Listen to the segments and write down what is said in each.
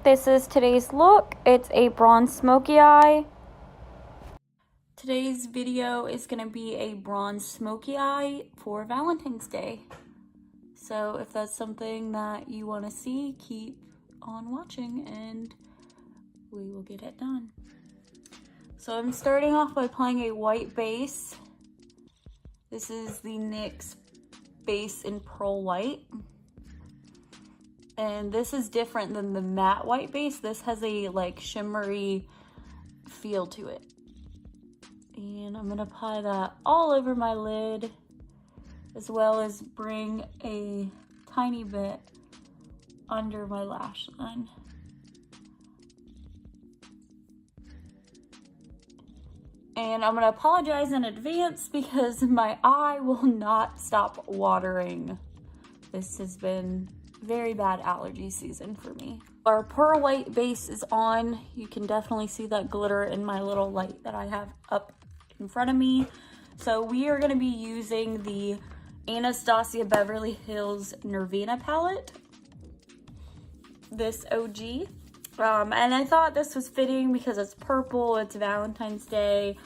This is today's look. It's a bronze smoky eye. Today's video is going to be a bronze smoky eye for Valentine's Day. So if that's something that you want to see, keep on watching and we will get it done. So I'm starting off by applying a white base. This is the NYX base in pearl white. And this is different than the matte white base. This has a like shimmery feel to it. And I'm gonna apply that all over my lid, as well as bring a tiny bit under my lash line. And I'm gonna apologize in advance because my eye will not stop watering. This has been very bad allergy season for me. Our pearl white base is on. You can definitely see that glitter in my little light that I have up in front of me. So we are gonna be using the Anastasia Beverly Hills Norvina palette. This OG. And I thought this was fitting because it's purple, it's Valentine's Day.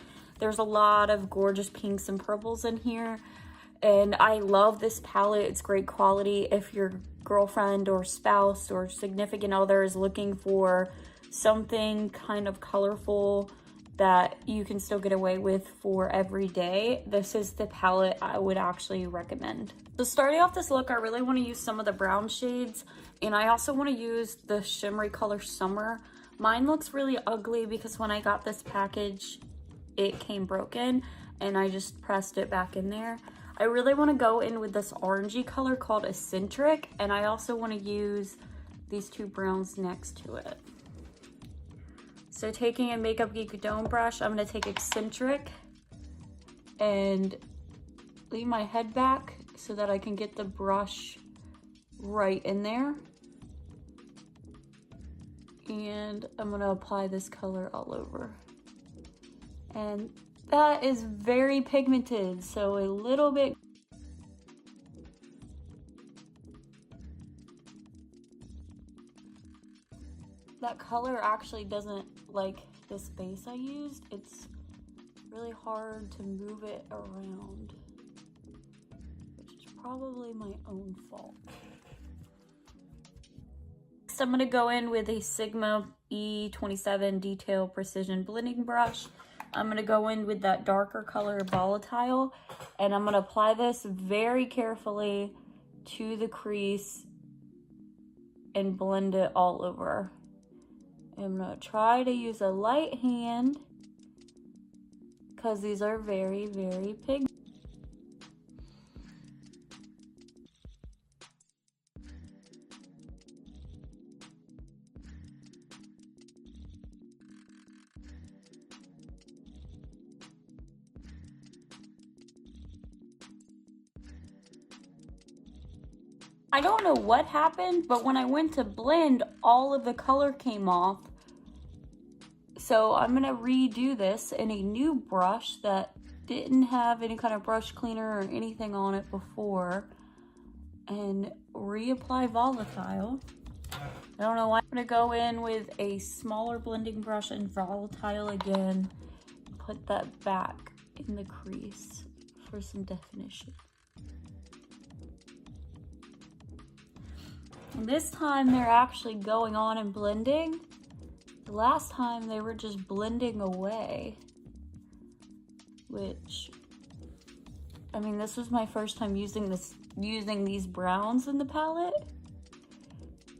There's a lot of gorgeous pinks and purples in here. And I love this palette. It's great quality. If your girlfriend or spouse or significant other is looking for something kind of colorful that you can still get away with for every day, this is the palette I would actually recommend. So starting off this look, I really want to use some of the brown shades, and I also want to use the shimmery color Summer. Mine looks really ugly because when I got this package, it came broken and I just pressed it back in there. I really want to go in with this orangey color called Eccentric, and I also want to use these two browns next to it. So taking a Makeup Geek dome brush, I'm going to take Eccentric and leave my head back so that I can get the brush right in there. And I'm going to apply this color all over. And that is very pigmented, so a little bit. That color actually doesn't like this base I used. It's really hard to move it around, which is probably my own fault. Next, I'm gonna go in with a Sigma E27 Detail Precision Blending Brush. I'm gonna go in with that darker color Volatile, and I'm gonna apply this very carefully to the crease and blend it all over. I'm gonna try to use a light hand because these are very, very pigmented. I don't know what happened, but when I went to blend, all of the color came off. So I'm gonna redo this in a new brush that didn't have any kind of brush cleaner or anything on it before, and reapply Volatile. I don't know why. I'm gonna go in with a smaller blending brush and Volatile again, put that back in the crease for some definition. And this time they're actually going on and blending. The last time they were just blending away, which, I mean, this was my first time using these browns in the palette.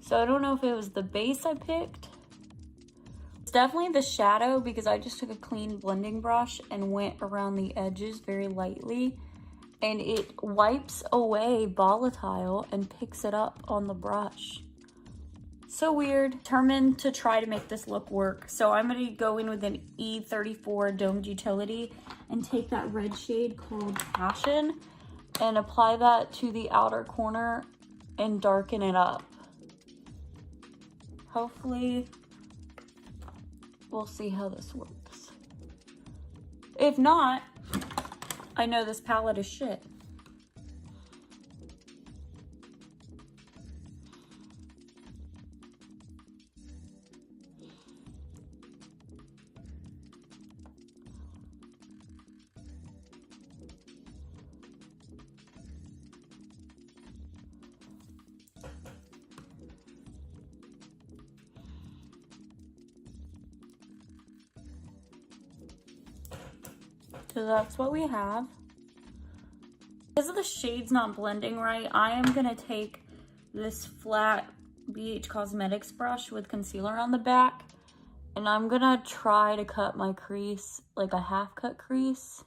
So I don't know if it was the base I picked. It's definitely the shadow because I just took a clean blending brush and went around the edges very lightly. And it wipes away Volatile and picks it up on the brush. So weird. Determined to try to make this look work. So I'm going to go in with an E34 Domed Utility and take that red shade called Passion and apply that to the outer corner and darken it up. Hopefully, we'll see how this works. If not, I know this palette is shit. So that's what we have. Because of the shades not blending right, I am gonna take this flat BH Cosmetics brush with concealer on the back, and I'm gonna try to cut my crease, like a half cut crease.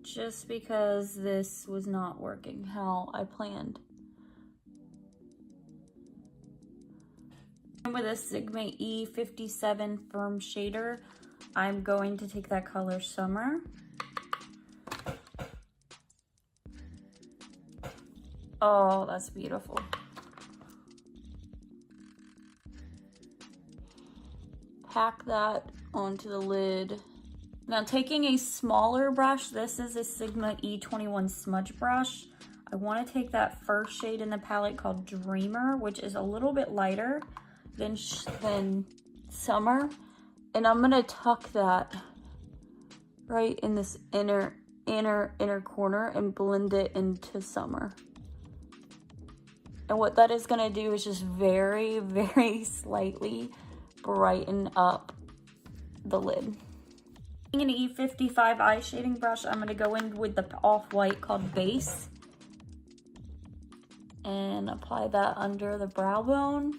Just because this was not working how I planned. And with a Sigma E57 firm shader, I'm going to take that color Summer. Oh, that's beautiful. Pack that onto the lid. Now taking a smaller brush, this is a Sigma E21 smudge brush. I want to take that first shade in the palette called Dreamer, which is a little bit lighter than Summer. And I'm going to tuck that right in this inner corner and blend it into Summer. And what that is going to do is just very, very slightly brighten up the lid. An E55 eye shading brush, I'm going to go in with the off-white called Base and apply that under the brow bone.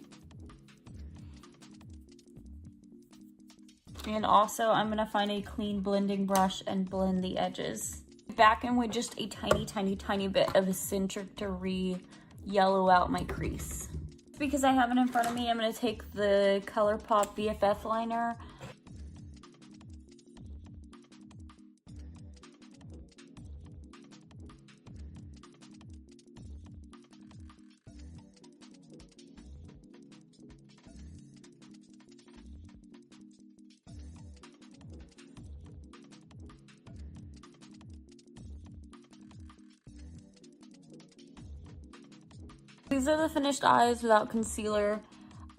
And also I'm going to find a clean blending brush and blend the edges. Back in with just a tiny bit of eccentric to re-yellow out my crease. Because I have it in front of me, I'm going to take the ColourPop BFF liner. These are the finished eyes without concealer.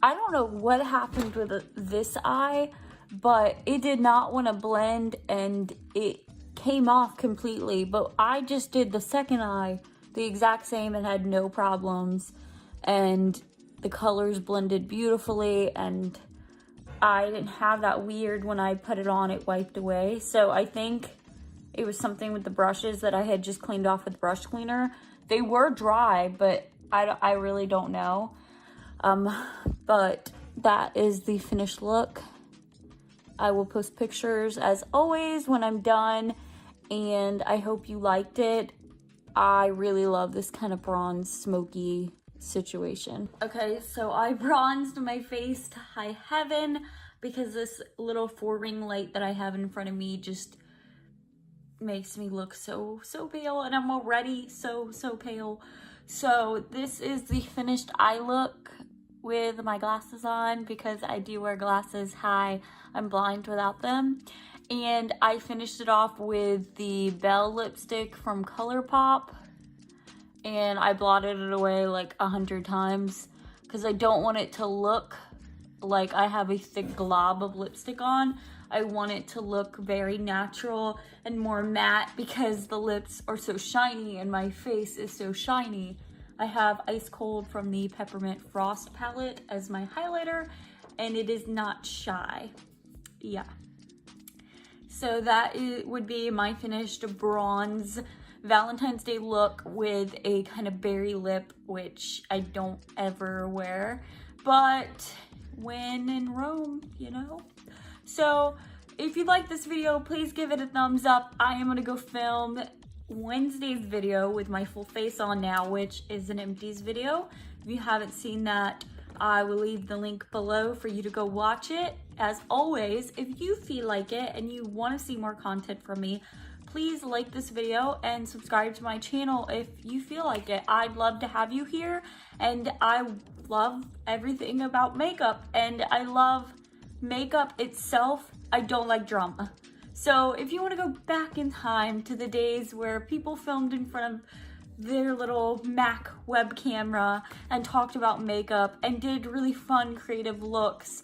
I don't know what happened with this eye, but it did not want to blend and it came off completely. But I just did the second eye the exact same and had no problems. And the colors blended beautifully and I didn't have that weird when I put it on, it wiped away. So I think it was something with the brushes that I had just cleaned off with brush cleaner. They were dry, but I really don't know. But that is the finished look. I will post pictures as always when I'm done, and I hope you liked it. I really love this kind of bronze smoky situation. Okay, so I bronzed my face to high heaven because this little 4-ring light that I have in front of me just makes me look so pale, and I'm already so pale. So this is the finished eye look with my glasses on because I do wear glasses. Hi, I'm blind without them. And I finished it off with the Belle lipstick from ColourPop. And I blotted it away like 100 times because I don't want it to look like I have a thick glob of lipstick on. I want it to look very natural and more matte because the lips are so shiny and my face is so shiny. I have Ice Cold from the Peppermint Frost palette as my highlighter, and it is not shy. Yeah. So that would be my finished bronze Valentine's Day look with a kind of berry lip, which I don't ever wear, but when in Rome, you know? So if you like this video, please give it a thumbs up. I am gonna go film Wednesday's video with my full face on now, which is an empties video. If you haven't seen that, I will leave the link below for you to go watch it. As always, if you feel like it and you want to see more content from me, please like this video and subscribe to my channel if you feel like it. I'd love to have you here, and I love everything about makeup, and I love makeup itself. I don't like drama. So if you want to go back in time to the days where people filmed in front of their little Mac web camera and talked about makeup and did really fun creative looks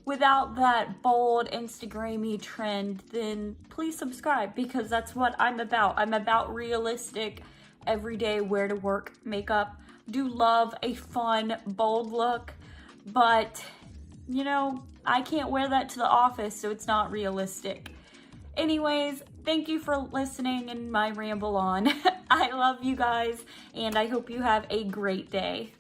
without that bold Instagram-y trend, then please subscribe because that's what I'm about. I'm about realistic, everyday wear to work makeup. Do love a fun, bold look, but you know, I can't wear that to the office, so it's not realistic. Anyways, thank you for listening and my ramble on. I love you guys, and I hope you have a great day.